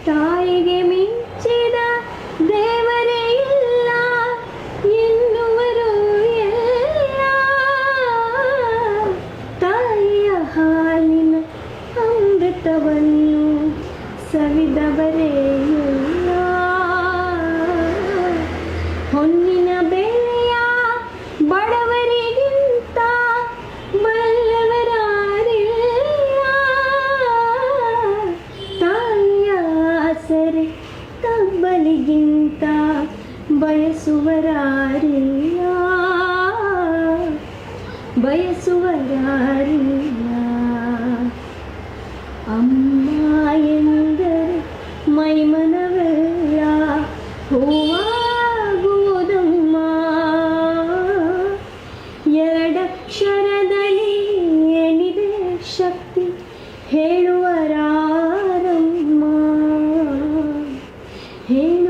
ತಾಯಿಗೆ ಮಿಂಚಿದ ದೇವರೇ ಇಲ್ಲ ಎನ್ನುವರು ಎಲ್ಲ. ತಾಯಿಯ ಹಾಲಿನ ಅಮೃತವನ್ನು ಸವಿದವರೇ ಇಲ್ಲ. ಹೊನ್ನಿನ ಬೆಲೆಯ ಬಡವರಿಗಿಂತ ಬಲ್ಲವರಾರಿಲ್ಲ. ತಾಯಿಯ ಆಸರೆ ತಬ್ಬಲಿಗಿಂತ ಬಯಸುವರಾರಿಲ್ಲ. ಬಯಸುವರಾರಿಲ್ಲ. ಅಮ್ಮ ಎಂದರೆ ಮೈಮನವೆಲ್ಲ ಹೂವಾಗುವುದಮ್ಮ. ಎರಡಕ್ಷರದಲ್ಲಿ ಏನಿದೆ ಶಕ್ತಿ ಹೇಳುವರಾರಮ್ಮ. ಹೇಳು